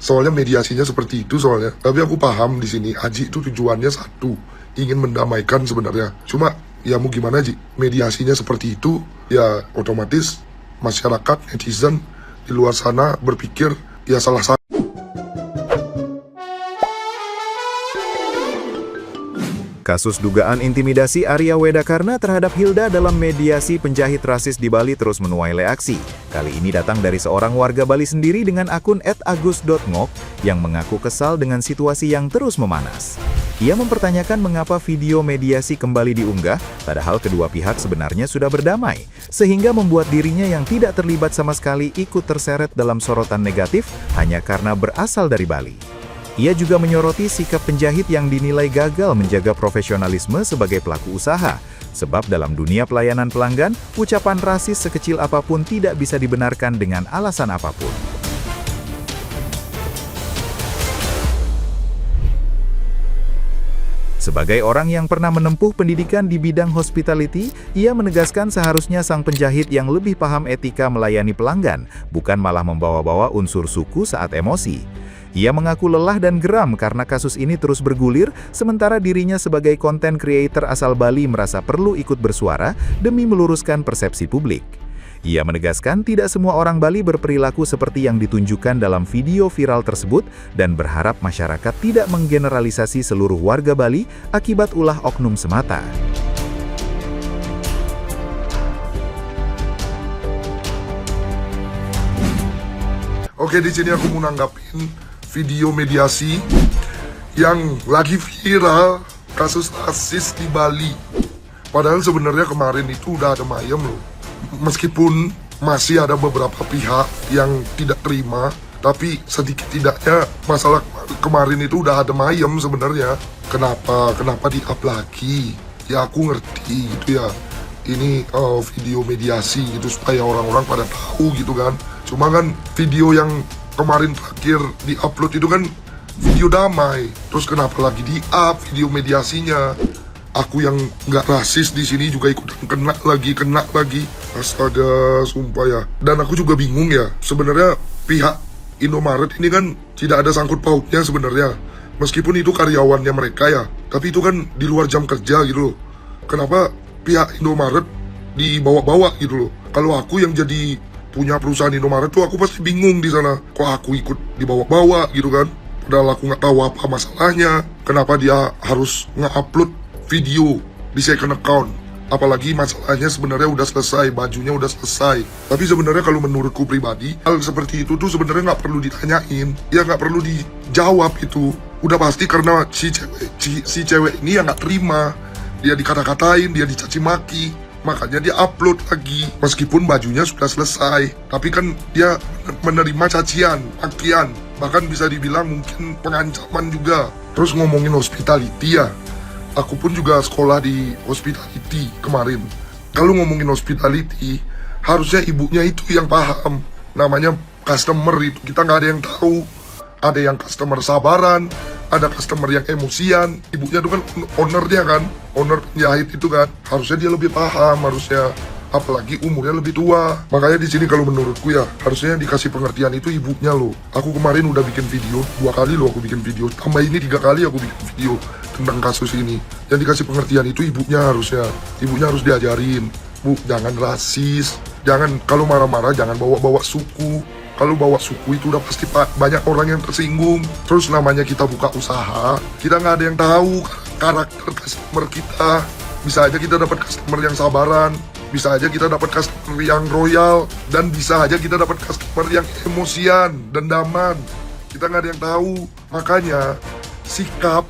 Soalnya mediasinya seperti itu soalnya. Tapi aku paham di sini Aji itu tujuannya satu, ingin mendamaikan sebenarnya. Cuma ya mau gimana Ji, mediasinya seperti itu, ya otomatis masyarakat, netizen di luar sana berpikir ya salah satu. Kasus dugaan intimidasi Arya Wedakarna terhadap Hilda dalam mediasi penjahit rasis di Bali terus menuai reaksi. Kali ini datang dari seorang warga Bali sendiri dengan akun @agus.ngok yang mengaku kesal dengan situasi yang terus memanas. Ia mempertanyakan mengapa video mediasi kembali diunggah, padahal kedua pihak sebenarnya sudah berdamai, sehingga membuat dirinya yang tidak terlibat sama sekali ikut terseret dalam sorotan negatif hanya karena berasal dari Bali. Ia juga menyoroti sikap penjahit yang dinilai gagal menjaga profesionalisme sebagai pelaku usaha, sebab dalam dunia pelayanan pelanggan, ucapan rasis sekecil apapun tidak bisa dibenarkan dengan alasan apapun. Sebagai orang yang pernah menempuh pendidikan di bidang hospitality, ia menegaskan seharusnya sang penjahit yang lebih paham etika melayani pelanggan, bukan malah membawa-bawa unsur suku saat emosi. Ia mengaku lelah dan geram karena kasus ini terus bergulir, sementara dirinya sebagai content creator asal Bali merasa perlu ikut bersuara demi meluruskan persepsi publik. Ia menegaskan tidak semua orang Bali berperilaku seperti yang ditunjukkan dalam video viral tersebut dan berharap masyarakat tidak menggeneralisasi seluruh warga Bali akibat ulah oknum semata. Oke, di sini aku mau nanggapin video mediasi yang lagi viral, kasus rasis di Bali. Padahal sebenarnya kemarin itu udah ada mayem loh. Meskipun masih ada beberapa pihak yang tidak terima, tapi sedikit tidaknya masalah kemarin itu udah ada mayem sebenarnya. Kenapa di-up lagi? Ya aku ngerti gitu ya. Ini video mediasi gitu supaya orang-orang pada tahu gitu kan. Cuma kan video yang kemarin terakhir di-upload itu kan video damai. Terus kenapa lagi di-up video mediasinya? Aku yang nggak rasis di sini juga ikutan kena lagi. Astaga, sumpah ya. Dan aku juga bingung ya. Sebenarnya pihak Indomaret ini kan tidak ada sangkut pautnya sebenarnya. Meskipun itu karyawannya mereka ya. Tapi itu kan di luar jam kerja gitu loh. Kenapa pihak Indomaret dibawa-bawa gitu loh? Kalau aku yang jadi punya perusahaan Indomaret tuh aku pasti bingung di sana. Kok aku ikut dibawa-bawa gitu kan? Padahal aku nggak tahu apa masalahnya. Kenapa dia harus nge-upload video di second account? Apalagi masalahnya sebenarnya udah selesai, bajunya udah selesai. Tapi sebenarnya kalau menurutku pribadi, hal seperti itu tuh sebenarnya nggak perlu ditanyain. Ya nggak perlu dijawab itu. Udah pasti karena si cewek ini yang nggak terima. Dia dikata-katain, dia dicaci maki. Makanya dia upload lagi. Meskipun bajunya sudah selesai, tapi kan dia menerima cacian, makian, bahkan bisa dibilang mungkin pengancaman juga. Terus ngomongin hospitality ya, aku pun juga sekolah di hospitality kemarin. Kalau ngomongin hospitality, harusnya ibunya itu yang paham. Namanya customer itu, kita nggak ada yang tahu. Ada yang customer sabaran, ada customer yang emosian. Ibunya itu kan ownernya kan, owner penjahit itu kan. Harusnya dia lebih paham, harusnya. Apalagi umurnya lebih tua. Makanya di sini kalau menurutku ya, harusnya yang dikasih pengertian itu ibunya loh. Aku kemarin udah bikin video, 2 kali loh aku bikin video. Tambah ini 3 kali aku bikin video tentang kasus ini. Yang dikasih pengertian itu ibunya harusnya. Ibunya harus diajarin. Bu, jangan rasis. Jangan, kalau marah-marah jangan bawa-bawa suku. Kalau bawa suku itu udah pasti banyak orang yang tersinggung. Terus namanya kita buka usaha, kita nggak ada yang tahu karakter customer kita. Bisa aja kita dapat customer yang sabaran, bisa aja kita dapat customer yang royal, dan bisa aja kita dapat customer yang emosian, dendaman. Kita nggak ada yang tahu. Makanya sikap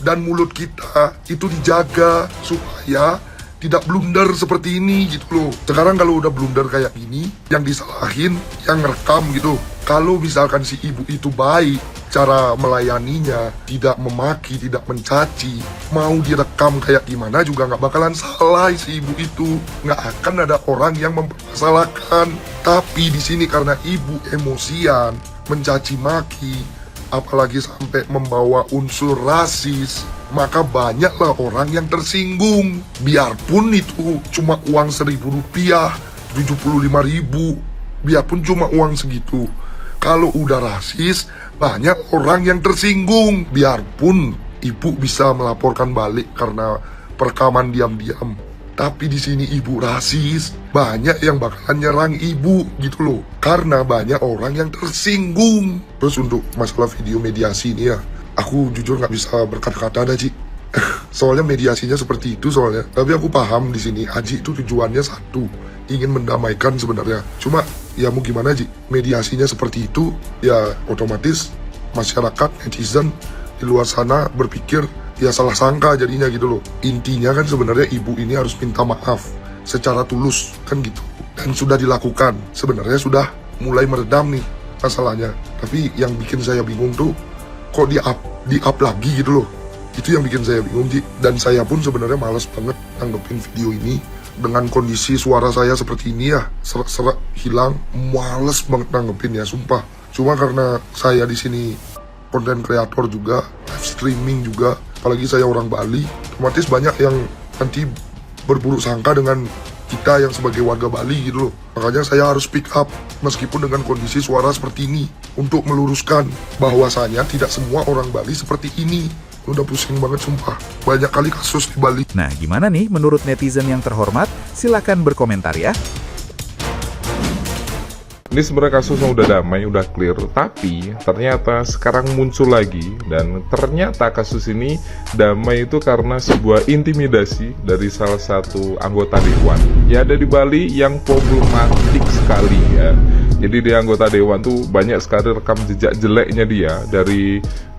dan mulut kita itu dijaga supaya tidak blunder seperti ini gitu loh. Sekarang kalau udah blunder kayak gini, yang disalahin yang rekam gitu. Kalau misalkan si ibu itu baik, cara melayaninya, tidak memaki, tidak mencaci, mau direkam kayak gimana juga nggak bakalan salah si ibu itu. Nggak akan ada orang yang mempermasalahkan. Tapi di sini karena ibu emosian, mencaci maki, apalagi sampai membawa unsur rasis, maka banyaklah orang yang tersinggung. Biarpun itu cuma uang Rp1.000, 75.000, biarpun cuma uang segitu. Kalau udah rasis, banyak orang yang tersinggung. Biarpun ibu bisa melaporkan balik karena perekaman diam-diam, tapi di sini ibu rasis, banyak yang bakalan nyerang ibu gitu loh. Karena banyak orang yang tersinggung. Terus untuk masalah video mediasi ini ya, aku jujur nggak bisa berkata-kata dah, Ci. Soalnya mediasinya seperti itu soalnya. Tapi aku paham di sini Aji itu tujuannya satu, ingin mendamaikan sebenarnya. Cuma ya mau gimana, Ji, mediasinya seperti itu, ya otomatis masyarakat, netizen di luar sana berpikir ya salah sangka jadinya gitu loh. Intinya kan sebenarnya ibu ini harus minta maaf secara tulus kan gitu. Dan sudah dilakukan, sebenarnya sudah mulai meredam nih masalahnya. Tapi yang bikin saya bingung tuh, kok di up lagi gitu loh. Itu yang bikin saya bingung, Ji. Dan saya pun sebenarnya malas banget nanggepin video ini. Dengan kondisi suara saya seperti ini ya, serak-serak hilang, males banget nanggepin ya, sumpah. Cuma karena saya di sini konten kreator juga, live streaming juga, apalagi saya orang Bali, otomatis banyak yang nanti berburuk sangka dengan kita yang sebagai warga Bali gitu loh. Makanya saya harus pick up meskipun dengan kondisi suara seperti ini untuk meluruskan bahwasanya tidak semua orang Bali seperti ini. Udah pusing banget sumpah, banyak kali kasus di Bali. Nah, gimana nih menurut netizen yang terhormat? Silakan berkomentar ya. Ini sebenarnya kasusnya udah damai, udah clear, tapi ternyata sekarang muncul lagi, dan ternyata kasus ini damai itu karena sebuah intimidasi dari salah satu anggota dewan ya ada di Bali yang problematik sekali ya. Jadi di anggota dewan tuh banyak sekali rekam jejak jeleknya dia,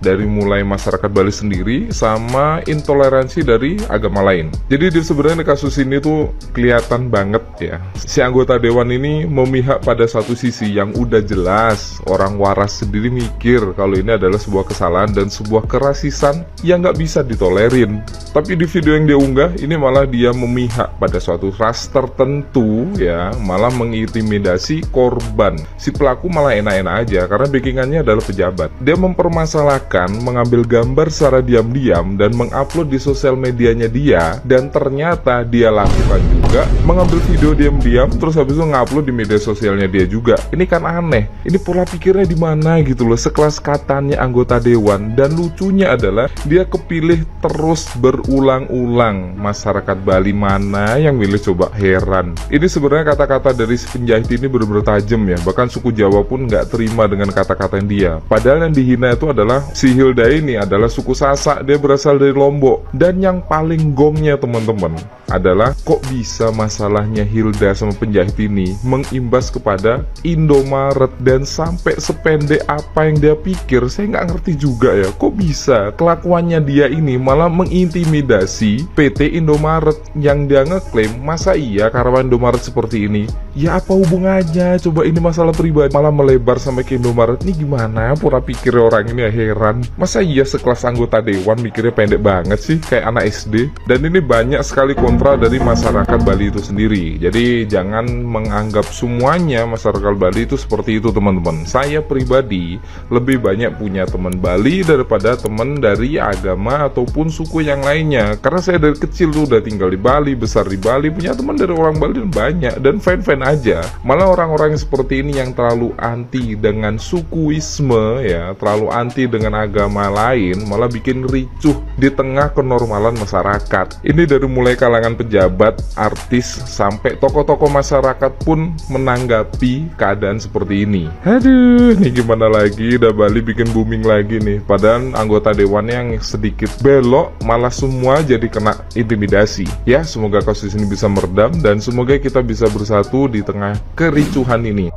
dari mulai masyarakat Bali sendiri sama intoleransi dari agama lain. Jadi di sebenarnya kasus ini tuh kelihatan banget ya, si anggota dewan ini memihak pada satu sisi yang udah jelas orang waras sendiri mikir kalau ini adalah sebuah kesalahan dan sebuah kerasisan yang nggak bisa ditolerin. Tapi di video yang dia unggah ini malah dia memihak pada suatu ras tertentu ya, malah mengintimidasi korban. Si pelaku malah enak-enak aja karena backingannya adalah pejabat. Dia mempermasalahkan mengambil gambar secara diam-diam dan mengupload di sosial medianya dia, dan ternyata dia lakukan juga mengambil video diam-diam terus habis itu ngupload di media sosialnya dia juga. Ini kan aneh. Ini pola pikirnya di mana gitu loh, sekelas katanya anggota dewan, dan lucunya adalah dia kepilih terus berulang-ulang. Masyarakat Bali mana yang milih coba, heran. Ini sebenarnya kata-kata dari si penjahit ini benar-benar tajam ya. Bahkan suku Jawa pun nggak terima dengan kata-kata dia. Padahal yang dihina itu adalah si Hilda ini adalah suku Sasak, dia berasal dari Lombok. Dan yang paling gongnya teman-teman adalah kok bisa masalahnya Hilda sama penjahit ini mengimbas kepada Indomaret, dan sampai sependek apa yang dia pikir saya nggak ngerti juga ya. Kok bisa kelakuannya dia ini malah mengintimidasi PT Indomaret yang dia ngeklaim masa iya karyawan Indomaret seperti ini. Ya apa hubungannya coba, ini masalah pribadi malah melebar sampai ke Indomaret. Ini gimana pola pikir orang ini ya, heran. Masa iya sekelas anggota dewan mikirnya pendek banget sih, kayak anak SD. Dan ini banyak sekali kontra dari masyarakat Bali itu sendiri. Jadi jangan menganggap semuanya masyarakat Bali itu seperti itu teman-teman. Saya pribadi lebih banyak punya teman Bali daripada teman dari agama ataupun suku yang lainnya. Karena saya dari kecil tuh udah tinggal di Bali, besar di Bali, punya teman dari orang Bali dan banyak, dan fan-fan aja. Malah orang-orang yang seperti ini yang terlalu anti dengan sukuisme ya, terlalu anti dengan agama lain, malah bikin ricuh di tengah kenormalan masyarakat. Ini dari mulai kalangan pejabat, artis, sampai tokoh-tokoh masyarakat pun menanggapi keadaan seperti ini. Aduh, nih gimana lagi, udah Bali bikin booming lagi nih. Padahal anggota dewannya yang sedikit belok malah semua jadi kena intimidasi. Ya, semoga kasus ini bisa meredam dan semoga kita bisa bersatu di tengah kericuhan ini.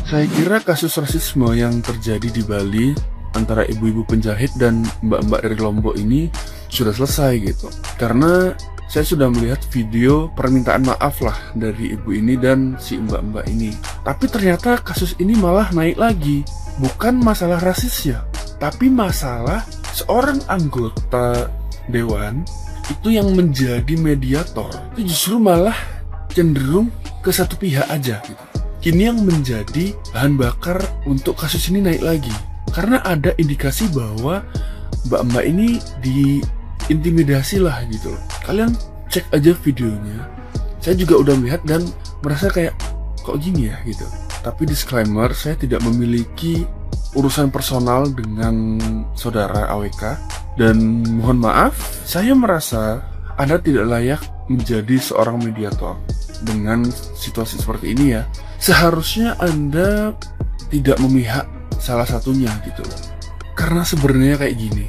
Saya kira kasus rasisme yang terjadi di Bali antara ibu-ibu penjahit dan mbak-mbak dari Lombok ini sudah selesai gitu. Karena saya sudah melihat video permintaan maaf lah dari ibu ini dan si mbak-mbak ini. Tapi ternyata kasus ini malah naik lagi. Bukan masalah rasis ya, tapi masalah seorang anggota dewan itu yang menjadi mediator itu justru malah cenderung ke satu pihak aja gitu. Ini yang menjadi bahan bakar untuk kasus ini naik lagi. Karena ada indikasi bahwa mbak-mbak ini diintimidasi lah gitu loh. Kalian cek aja videonya. Saya juga udah melihat dan merasa kayak kok gini ya gitu. Tapi disclaimer, saya tidak memiliki urusan personal dengan saudara AWK. Dan mohon maaf, saya merasa Anda tidak layak menjadi seorang mediator dengan situasi seperti ini ya. Seharusnya Anda tidak memihak salah satunya gitu loh. Karena sebenarnya kayak gini,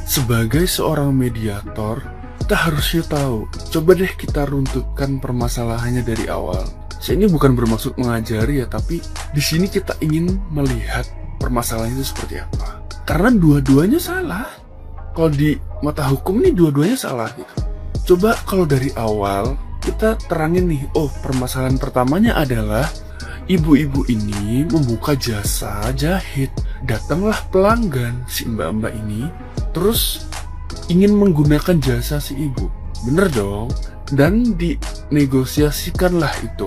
sebagai seorang mediator, kita harusnya tahu. Coba deh kita runtuhkan permasalahannya dari awal. Saya ini bukan bermaksud mengajari ya, tapi di sini kita ingin melihat permasalahan itu seperti apa. Karena dua-duanya salah. Kalau di mata hukum ini dua-duanya salah gitu. Coba kalau dari awal kita terangin nih, oh permasalahan pertamanya adalah ibu-ibu ini membuka jasa jahit. Datanglah pelanggan si mbak-mbak ini, terus ingin menggunakan jasa si ibu. Bener dong? Dan dinegosiasikanlah itu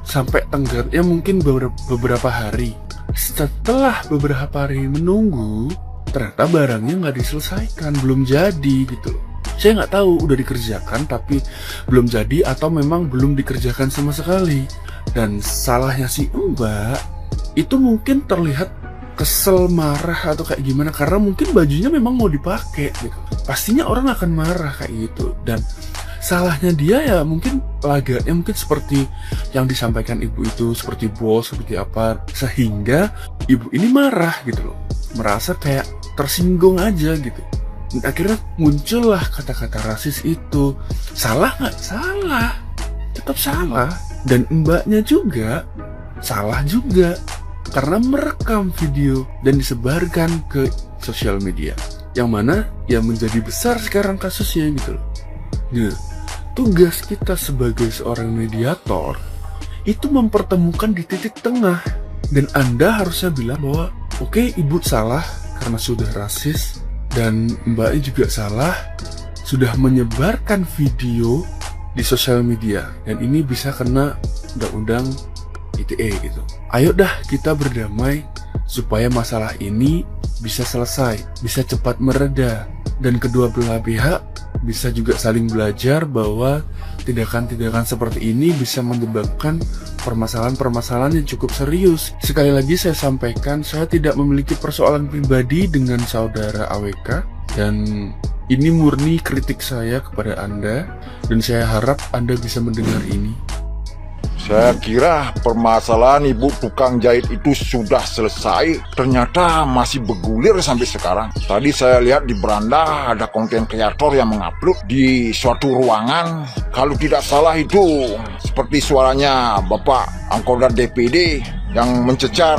sampai tenggatnya mungkin beberapa hari. Setelah beberapa hari menunggu, ternyata barangnya nggak diselesaikan, belum jadi gitu loh. Saya nggak tahu udah dikerjakan tapi belum jadi atau memang belum dikerjakan sama sekali. Dan salahnya si mbak itu mungkin terlihat kesel, marah atau kayak gimana karena mungkin bajunya memang mau dipakai gitu. Pastinya orang akan marah kayak gitu. Dan salahnya dia ya mungkin laganya mungkin seperti yang disampaikan ibu itu, seperti bos, seperti apa, sehingga ibu ini marah gitu loh, merasa kayak tersinggung aja gitu. Dan akhirnya muncullah kata-kata rasis itu. Salah nggak? Salah, tetap salah. Dan mbaknya juga salah juga karena merekam video dan disebarkan ke sosial media, yang mana ya menjadi besar sekarang kasusnya gitu loh. Nah, tugas kita sebagai seorang mediator itu mempertemukan di titik tengah. Dan Anda harusnya bilang bahwa oke, ibu salah karena sudah rasis, dan mbaknya juga salah sudah menyebarkan video di sosial media, dan ini bisa kena undang-undang ITE gitu. Ayo dah kita berdamai supaya masalah ini bisa selesai, bisa cepat mereda, dan kedua belah pihak bisa juga saling belajar bahwa tindakan-tindakan seperti ini bisa menyebabkan permasalahan-permasalahan yang cukup serius. Sekali lagi saya sampaikan, saya tidak memiliki persoalan pribadi dengan saudara AWK, dan ini murni kritik saya kepada Anda, dan saya harap Anda bisa mendengar ini. Saya kira permasalahan ibu tukang jahit itu sudah selesai, ternyata masih bergulir sampai sekarang. Tadi saya lihat di beranda ada konten kreator yang mengupload di suatu ruangan. Kalau tidak salah itu seperti suaranya Bapak Anggota DPD yang mencecar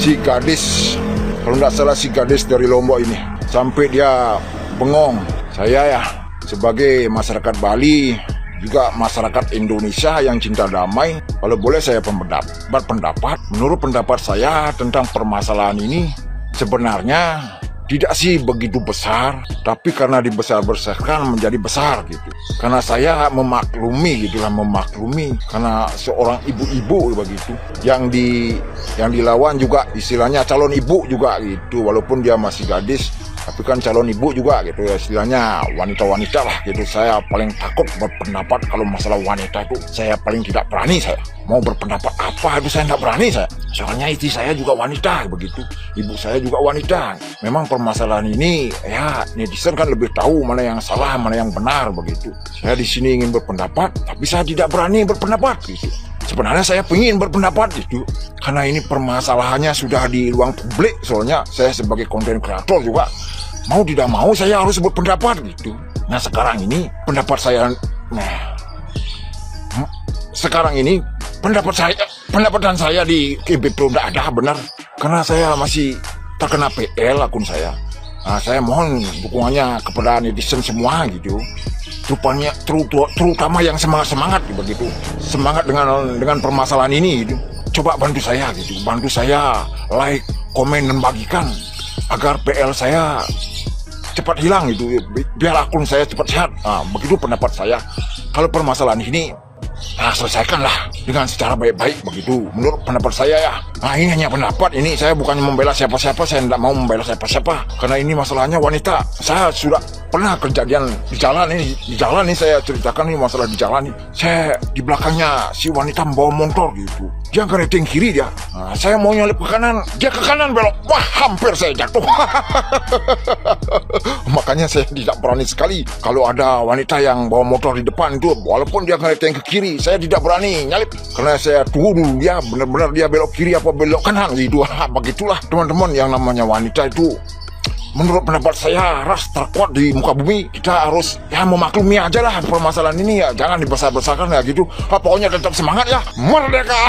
si gadis, kalau tidak salah si gadis dari Lombok ini, sampai dia bengong. Saya ya sebagai masyarakat Bali, juga masyarakat Indonesia yang cinta damai, kalau boleh saya berpendapat, menurut pendapat saya tentang permasalahan ini sebenarnya tidak sih begitu besar, tapi karena dibesar-besarkan menjadi besar gitu. Karena saya memaklumi karena seorang ibu-ibu begitu yang dilawan juga istilahnya calon ibu juga gitu, walaupun dia masih gadis. Tapi kan calon ibu juga gitu ya, istilahnya wanita-wanita lah gitu. Saya paling takut berpendapat kalau masalah wanita itu, saya paling tidak berani. Saya mau berpendapat apa itu saya tidak berani saya. Soalnya istri saya juga wanita begitu, ibu saya juga wanita. Memang permasalahan ini ya netizen kan lebih tahu mana yang salah, mana yang benar begitu. Saya di sini ingin berpendapat, tapi saya tidak berani berpendapat gitu. Sebenarnya saya ingin berpendapat gitu, karena ini permasalahannya sudah di ruang publik. Soalnya saya sebagai konten kreator juga mau tidak mau saya harus berpendapat gitu. Nah sekarang ini pendapat saya, pendapatan saya di KBP tidak ada benar, karena saya masih terkena PL akun saya. Nah, saya mohon dukungannya kepada netizen semua gitu. Terutama yang semangat begitu, semangat dengan permasalahan ini gitu. Coba bantu saya gitu, bantu saya like, komen, dan bagikan agar PL saya cepat hilang gitu, biar akun saya cepat sehat. Nah, begitu pendapat saya. Kalau permasalahan ini selesaikanlah. dengan secara baik-baik begitu. Menurut pendapat saya ya. Nah ini hanya pendapat, ini saya bukan membela siapa-siapa, saya tidak mau membela siapa-siapa. Karena ini masalahnya wanita. Saya sudah pernah kejadian di jalan ini saya ceritakan ini masalah di jalan nih. Saya di belakangnya si wanita membawa motor gitu. Dia ngereting kiri dia. Nah, saya mau nyalip ke kanan, dia ke kanan belok. Wah, hampir saya jatuh. Makanya saya tidak berani sekali kalau ada wanita yang bawa motor di depan itu, walaupun dia ngereting ke kiri, saya tidak berani nyalip karena saya tunggu dulu dia benar-benar dia belok kiri apa belok kanan gitu. Begitulah teman-teman, yang namanya wanita itu menurut pendapat saya ras terkuat di muka bumi. Kita harus ya memaklumi aja lah permasalahan ini ya, jangan dibesar-besarkan ya gitu. Pokoknya tetap semangat ya, merdeka.